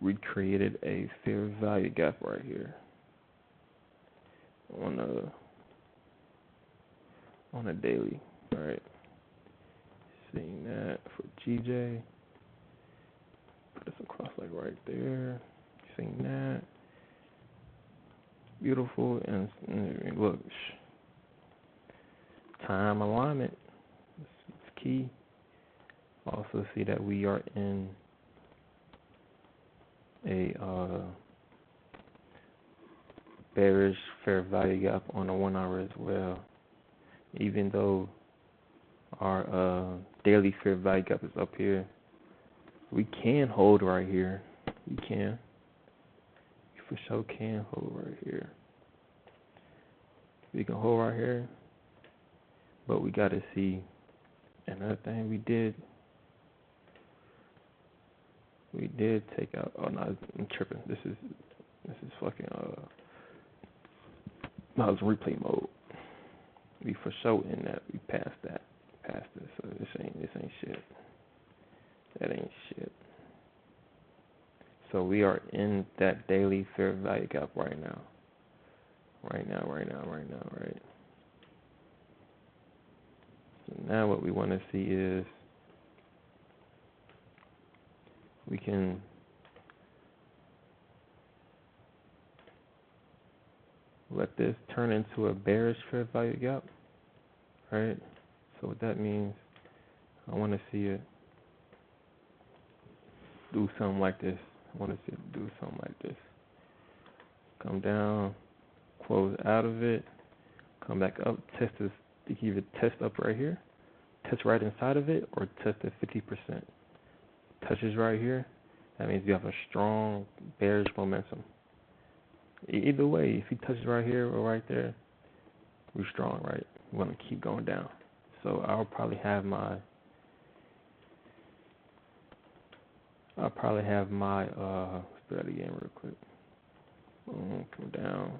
we created a fair value gap right here on a daily. All right, seeing that for GJ, put this across like right there. Seeing that, beautiful, and look, time alignment is key. Also see that we are in a bearish fair value gap on the 1 hour as well. Even though our daily fair value gap is up here, we can hold right here. We can. We for sure can hold right here. We can hold right here, but we got to see another thing we did. We did take out. Oh no, I'm tripping. This is fucking no, it's replay mode. We for sure in that. We passed that. Past this. So this ain't shit. That ain't shit. So we are in that daily fair value gap right now. Right. So now what we want to see is we can let this turn into a bearish fair value gap, right? So what that means, I want to see it do something like this. Come down, close out of it, come back up, test this. You can either test up right here, test right inside of it, or test at 50%. Touches right here, that means you have a strong bearish momentum. Either way, if he touches right here or right there, we're strong, right? We want to keep going down. So I'll probably have my let's do that again real quick. Boom, come down.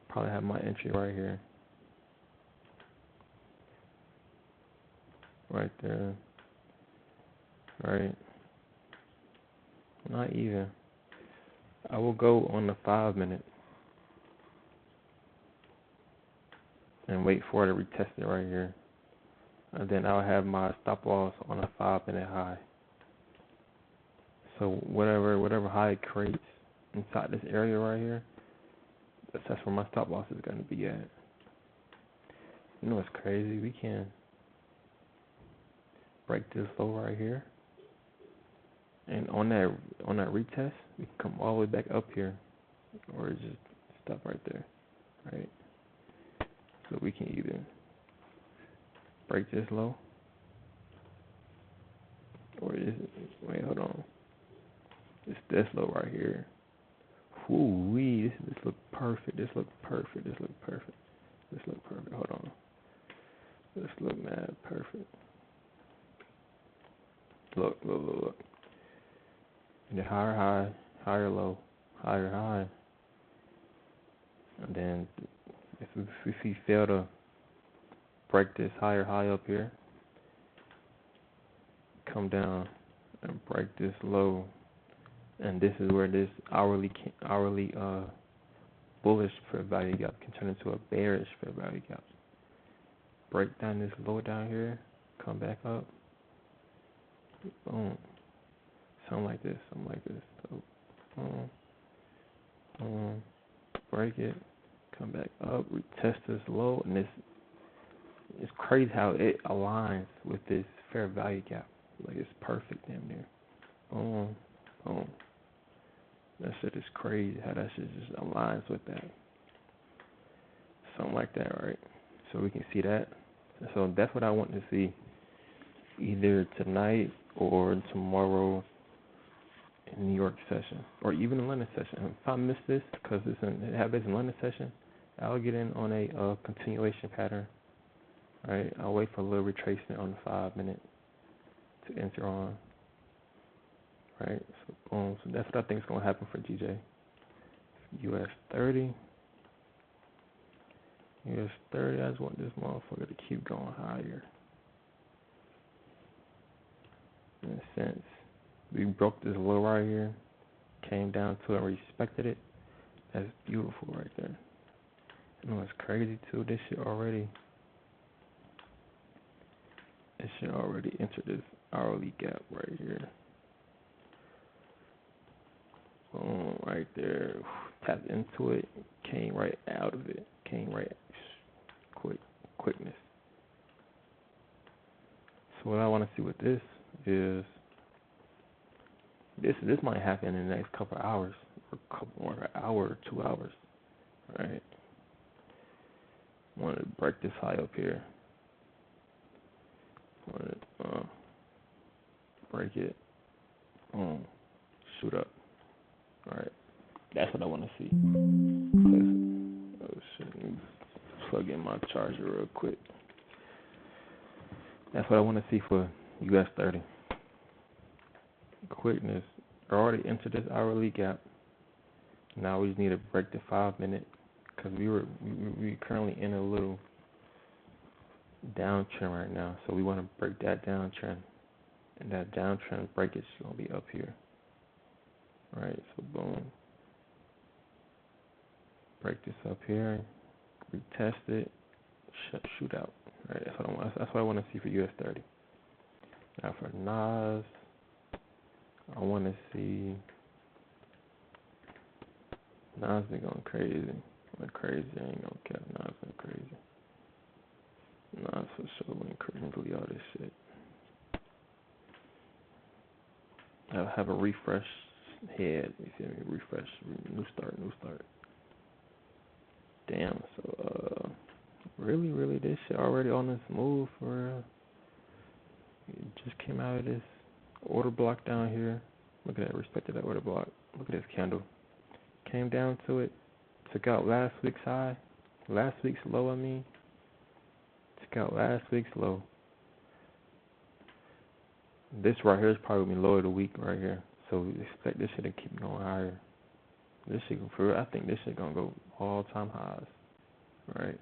Probably have my entry right here. Right there. Right. Not even. I will go on the 5 minute and wait for it to retest it right here. And then I'll have my stop loss on a 5 minute high. So whatever high it creates inside this area right here, that's where my stop loss is going to be at. You know what's crazy? We can break this low right here, and on that retest, we can come all the way back up here, or just stop right there, right? So we can either break this low, or wait, hold on. It's this low right here. Woo-wee, this look perfect. Hold on. This look mad perfect. Look. And then higher high, higher low, higher high. And then if we fail to break this higher high up here, come down and break this low. And this is where this hourly bullish fair value gap can turn into a bearish fair value gap. Break down this low down here, come back up, boom, something like this. So, boom, break it, come back up, retest this low, and it's crazy how it aligns with this fair value gap. Like it's perfect damn near. Boom. That shit is crazy how that shit just aligns with that. Something like that, right? So we can see that. So that's what I want to see, either tonight or tomorrow in New York session, or even in London session. If I miss this, because it happens in London session, I'll get in on a continuation pattern. Right? I'll wait for a little retracement on the 5 minute to enter on. Right? So boom. So that's what I think is going to happen for GJ. US 30. US 30. I just want this motherfucker to keep going higher. in a sense. We broke this low right here, came down to it and respected it. That's beautiful right there. You know what's crazy too? This shit already entered this hourly gap right here. Boom, right there. Tapped into it, came right out of it. Came right quickness. So what I want to see with this is this might happen in the next couple of hours, or an hour or 2 hours, right? Want to break this high up here. Want to break it. Boom, shoot up. All right, that's what I want to see. Oh shit, let me plug in my charger real quick. That's what I want to see for US 30. Quickness. I already entered this hourly gap. Now we just need to break the 5 minute, because we currently in a little downtrend right now. So we want to break that downtrend, and that downtrend breakage is gonna be up here. All right, so boom, break this up here, retest it, shoot out. All right, that's what I want. That's what I want to see for US 30. Now for Nas, I want to see Nas been going crazy. Went crazy. I ain't gonna cap. Nas went crazy. Nas for sure went crazy. All this shit. I'll have a refresh head. You feel me? Refresh. New start. Damn. So really, this shit already on this move for real. It just came out of this order block down here. Look at that. Respected that order block. Look at this candle. Came down to it. Took out last week's high. Last week's low, I mean. Took out last week's low. This right here is probably going to be low of the week right here. So we expect this shit to keep going higher. This shit, for real, I think this shit going to go all-time highs. Right?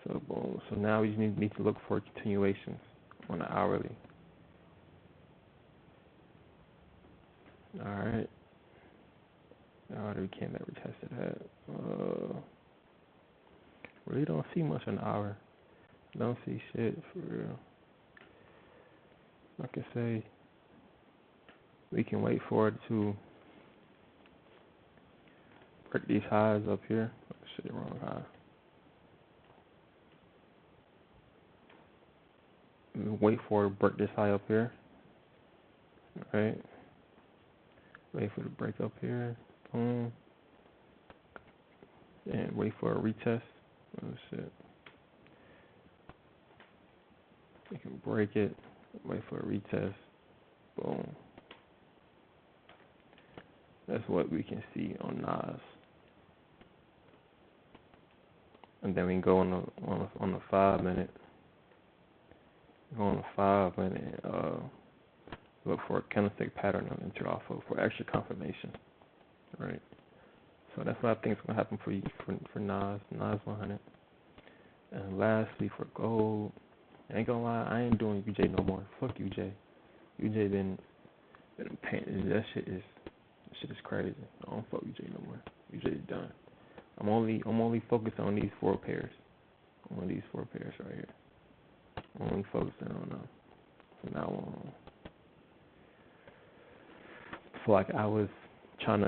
So boom. So now we just need to look for continuations on the hourly. Alright. Already came back, retested that. Really don't see much on the hour. Don't see shit for real. Like I say, we can wait for it to break these highs up here. Oh, shit, wrong high. Wait for it to break this high up here. Alright. Wait for it to break up here. Boom. And wait for a retest. Oh shit. We can break it. Wait for a retest. Boom. That's what we can see on Nas. And then we can go on the 5 minute. Go on the 5 minute. Look for a candlestick pattern to enter off of for extra confirmation. Right. So that's what I think is gonna happen for Nas 100. And lastly for gold, I ain't gonna lie, I ain't doing UJ no more. Fuck UJ. UJ been painting. That shit is crazy. I don't fuck UJ no more. UJ is done. I'm only focused on these 4 pairs. On these 4 pairs right here. I'm only focusing on them from now on. I feel like I was trying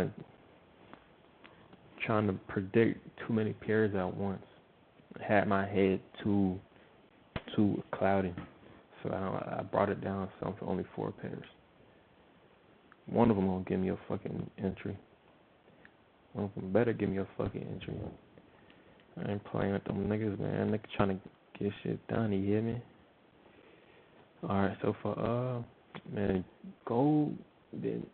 to predict too many pairs at once. I had my head too cloudy, so I brought it down some for only 4 pairs. One of them gonna give me a fucking entry. One of them better give me a fucking entry. I ain't playing with them niggas, man. Niggas trying to get shit done. You hear me? All right, so for man, gold. Then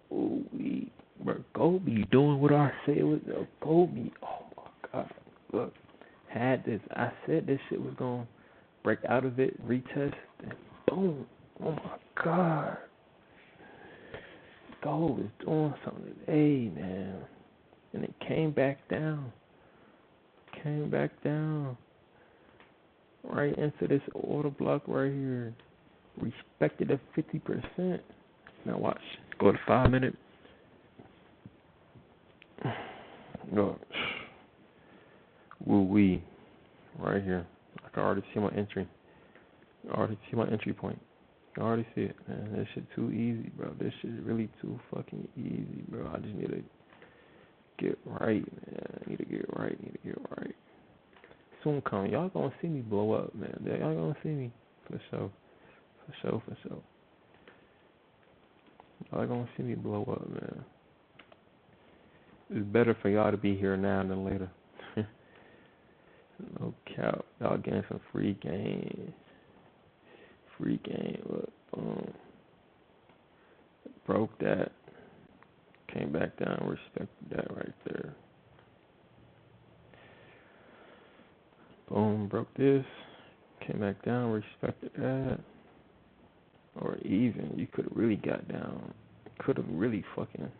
gold be doing what I said was gold be. Oh my god! Look, had this. I said this shit was gonna break out of it, retest, and boom! Oh my god! Gold is doing something today, man, and it came back down. Right into this order block right here. Respected at 50%. Now watch. Go to 5 minute. Go. Woo wee. Right here. I can already see my entry. I already see my entry point. I already see it, man. This shit too easy, bro. This shit is really too fucking easy, bro. I just need to get right, man. I need to get right. Soon coming. Y'all gonna see me blow up, man. Y'all gonna see me. For sure. Y'all gonna see me blow up, man. It's better for y'all to be here now than later. No cap. Y'all getting some free game. Look, boom. Broke that. Came back down. Respected that right there. Boom. Broke this. Came back down. Respected that. Or even, you could have really got down. Could have really fucking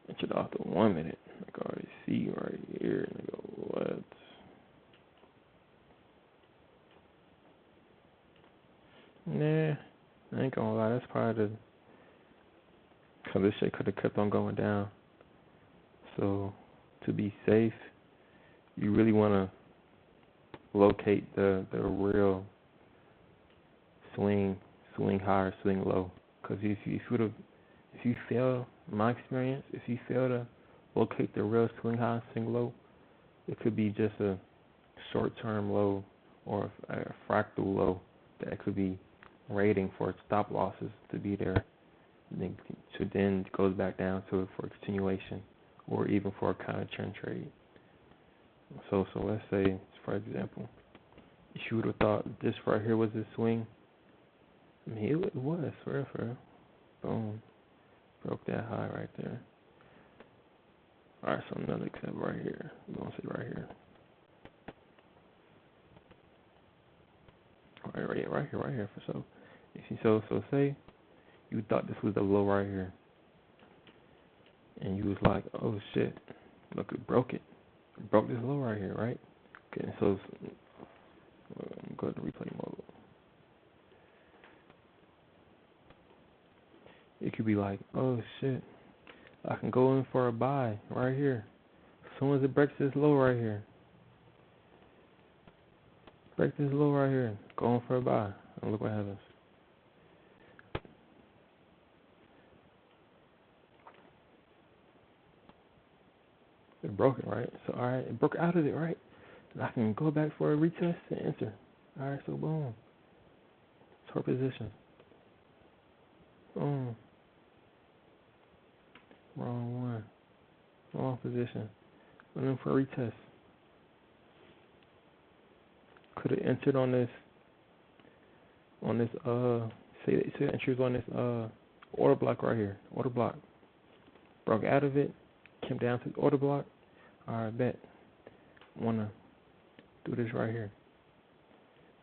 entered off the 1 minute. I can already see right here. And I go, what? Nah, I ain't gonna lie. That's probably the. Cause this shit could have kept on going down. So, to be safe, you really want to locate the real swing high or swing low. Cause if you fail, in my experience, if you fail to locate the real swing high, swing low, it could be just a short-term low or a fractal low that could be rating for stop losses to be there. Then goes back down to it for continuation or even for a counter trend trade. So let's say, for example, if you would have thought this right here was a swing, I mean it was for real. Boom, broke that high right there. All right, so another example right here. We're gonna say right here. Right here for so. If you so say you thought this was the low right here, and you was like, oh shit, look, it broke it. It broke this low right here, right? Okay, so I'm going to replay mode. It could be like, oh shit, I can go in for a buy right here. As soon as it breaks this low right here, go in for a buy, and look what happens. It broke it, right? So alright, it broke out of it, right? And I can go back for a retest and enter. Alright, so boom. Short position. Boom. Wrong one. Wrong position. Went in for a retest. Could have entered on this say the entry was on this order block right here. Order block. Broke out of it, came down to the order block. Alright, bet. Wanna do this right here.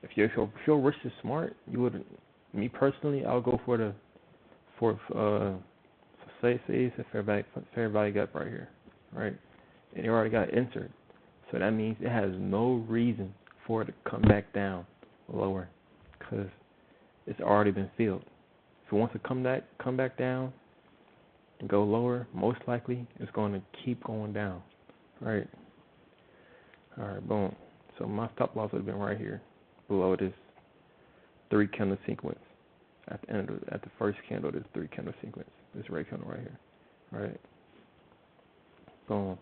If your risk is smart, you would. Me personally, I'll go for say it's a fair value gap right here, right? And it already got entered, so that means it has no reason for it to come back down lower, because it's already been filled. If it wants to come back down and go lower, most likely it's going to keep going down, right? All right, boom. So my stop loss would have been right here, below this 3 candle sequence. At the first candle, this 3 candle sequence, this red candle right here, right? Boom.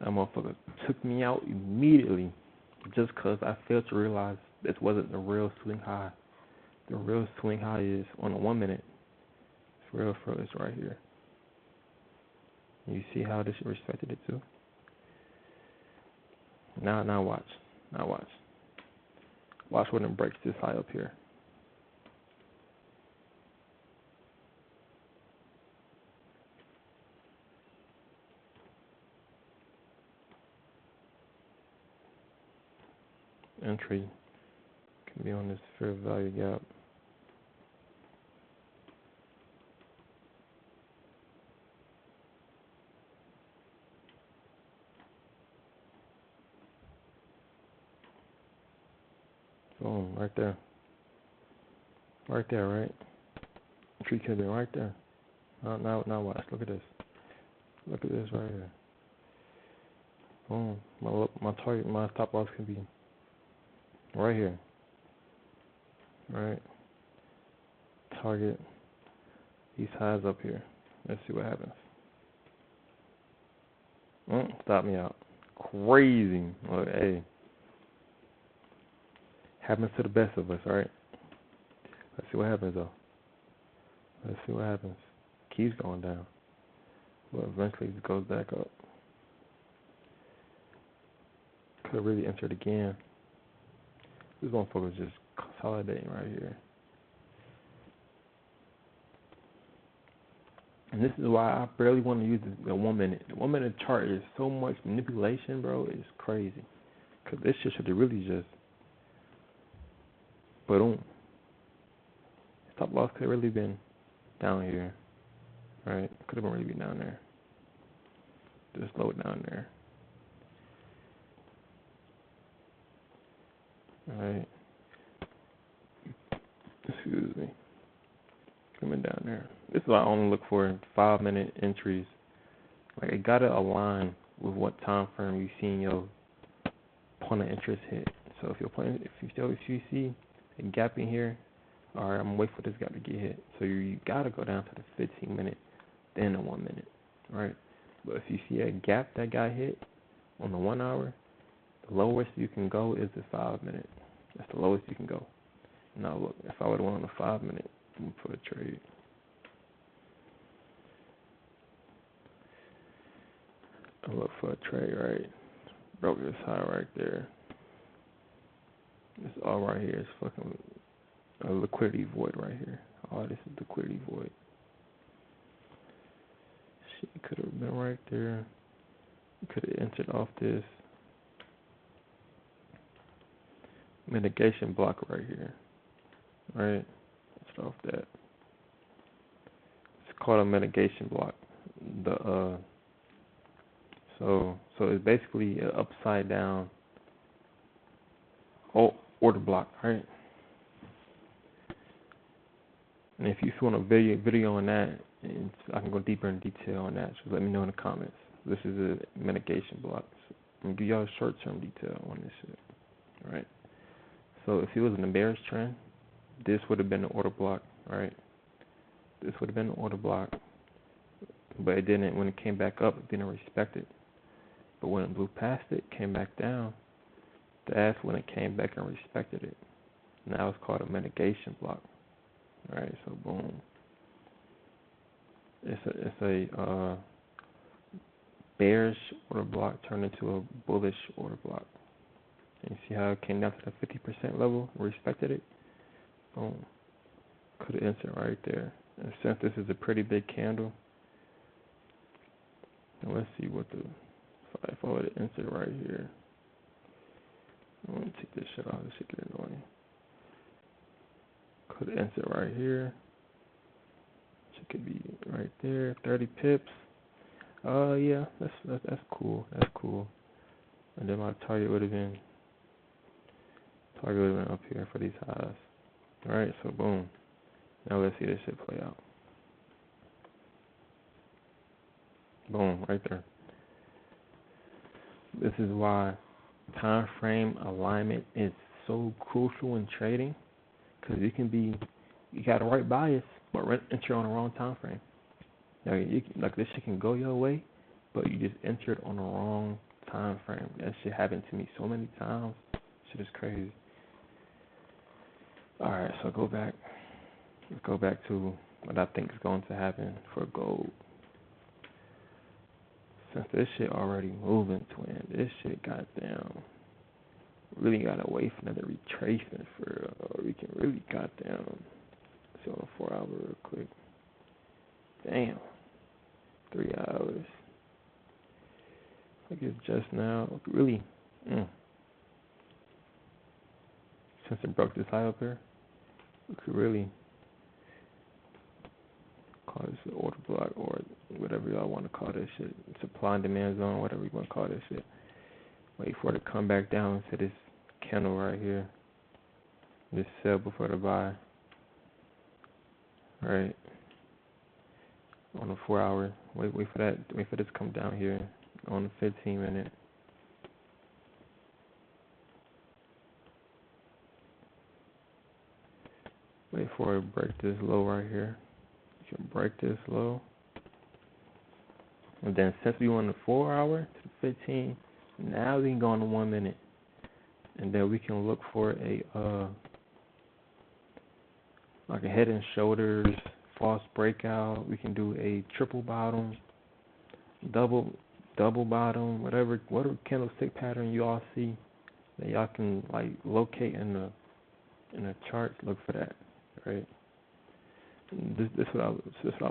That motherfucker took me out immediately, just because I failed to realize this wasn't the real swing high. The real swing high is on the 1 minute. It's real for it's right here. You see how this respected it too? Now watch. Watch when it breaks this high up here. Entry can be on this fair value gap. Boom, right there. Right there, right? Tree could have been right there. Now watch. Look at this. Look at this right here. Boom. My target, my stop loss can be right here. Right. Target these highs up here. Let's see what happens. Stop me out. Crazy. Look, hey. Happens to the best of us, right? Let's see what happens though. Let's see what happens. Keeps going down. But eventually it goes back up. Could have really entered again. This motherfucker's just consolidating right here. And this is why I barely want to use the 1 minute. The 1 minute chart is so much manipulation, bro. It's crazy. Because this shit should have really just, boom. Stop loss could have really been down here. Right? Could have been really been down there. Just slow it down there. Alright. Excuse me. Coming down there. This is why I only look for 5 minute entries. Like it gotta align with what time frame you seen your point of interest hit. So if you see a gap in here, alright, I'm gonna wait for this gap to get hit. So you gotta go down to the 15 minute, then the 1 minute. Right? But if you see a gap that got hit on the 1 hour, the lowest you can go is the 5 minute. That's the lowest you can go. Now look, if I would have went on the 5 minute, I'm gonna put a trade. I look for a trade, right? Broke this high right there. This all right here is fucking a liquidity void right here. All this is liquidity void. Shit could have been right there. Could have entered off this mitigation block right here. Right? Let's off that. It's called a mitigation block. So it's basically an upside down order block, right? And if you want a video on that, I can go deeper in detail on that. So let me know in the comments. This is a mitigation block. So I'm gonna give y'all a short-term detail on this shit, right? So if it was in a bearish trend, this would have been the order block, right? This would have been the order block, but it didn't. When it came back up, it didn't respect it. But when it blew past it, came back down, that's when it came back and respected it. Now it's called a mitigation block. Alright, so boom. It's a bearish order block turned into a bullish order block. And you see how it came down to the 50% level and respected it? Boom. Could have entered right there. And since this is a pretty big candle, and let's see what if I would have entered right here. I'm going to take this shit off. This shit get annoying. Could have entered right here. Shit could be right there. 30 pips. Yeah, that's cool. That's cool. And then my target would have been up here for these highs. Alright, so boom. Now let's see this shit play out. Boom, right there. This is why time frame alignment is so crucial in trading, because you got a right bias, but enter on the wrong time frame. Like this shit can go your way, but you just entered on the wrong time frame. That shit happened to me so many times. Shit is crazy. Alright, so let's go back to what I think is going to happen for gold. Since this shit already moving, twin, this shit goddamn really gotta wait for another retracement or we can really goddamn see on a 4 hour real quick. Damn. 3 hours. Like it's just now. Really. Since it broke this high up here, we could really call this an order block or whatever y'all want to call this shit. Supply and demand zone, whatever you want to call this shit. Wait for it to come back down to this candle right here. Just sell before the buy. right? On the 4 hour. Wait for that. Wait for this to come down here on the 15 minute. Wait for it to break this low right here. You can break this low. And then since we went the 4 hour to the 15, now we can go on the 1 minute. And then we can look for a like a head and shoulders false breakout. We can do a triple bottom, double bottom, whatever candlestick pattern you all see that y'all can like locate in the chart. Look for that, right? This is what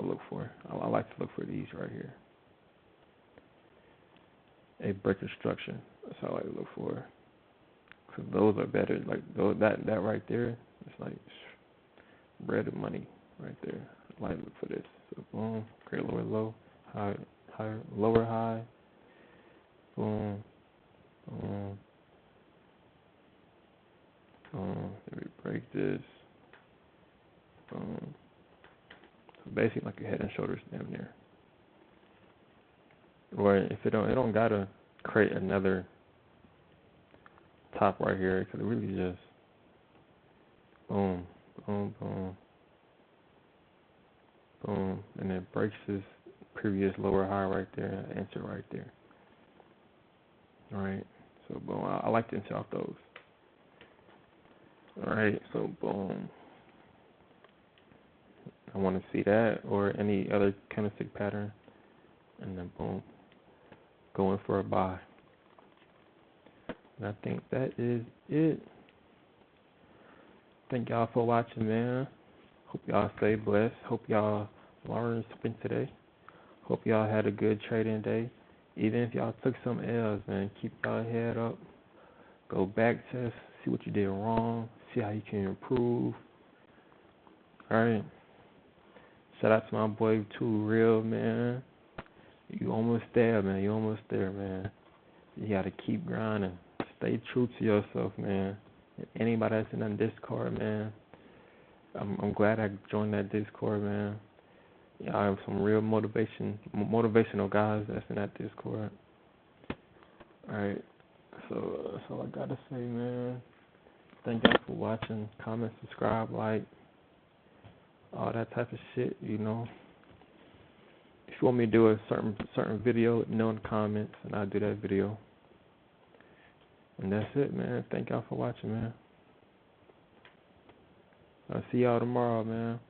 I look for. I like to look for these right here. A break instruction. That's how I like to look for. Cause those are better. Like that right there. It's like bread and money right there. I like to look for this. So boom, create lower low, high, lower high. Boom, boom, boom. Let me break this. Boom. So basically like a head and shoulders down there. Or if it don't gotta create another top right here. It could really just boom, boom, boom, boom, and it breaks this previous lower high right there, enter right there. All right, so boom. I like to enter off those. All right, so boom. I want to see that or any other candlestick pattern, and then boom, going for a buy. And I think that is it. Thank y'all for watching, man. Hope y'all stay blessed. Hope y'all learned something today. Hope y'all had a good trading day. Even if y'all took some L's, man, keep y'all head up. Go back test, see what you did wrong, see how you can improve. All right. Shout out to my boy Too Real, man. You almost there, man. You almost there, man. You gotta keep grinding. Stay true to yourself, man. And anybody that's in that Discord, man, I'm glad I joined that Discord, man. Yeah, I have some real motivational guys that's in that Discord. Alright, so that's all I gotta say, man. Thank y'all for watching. Comment, subscribe, like, all that type of shit, you know. If you want me to do a certain video, let me know in the comments, and I'll do that video. And that's it, man. Thank y'all for watching, man. I'll see y'all tomorrow, man.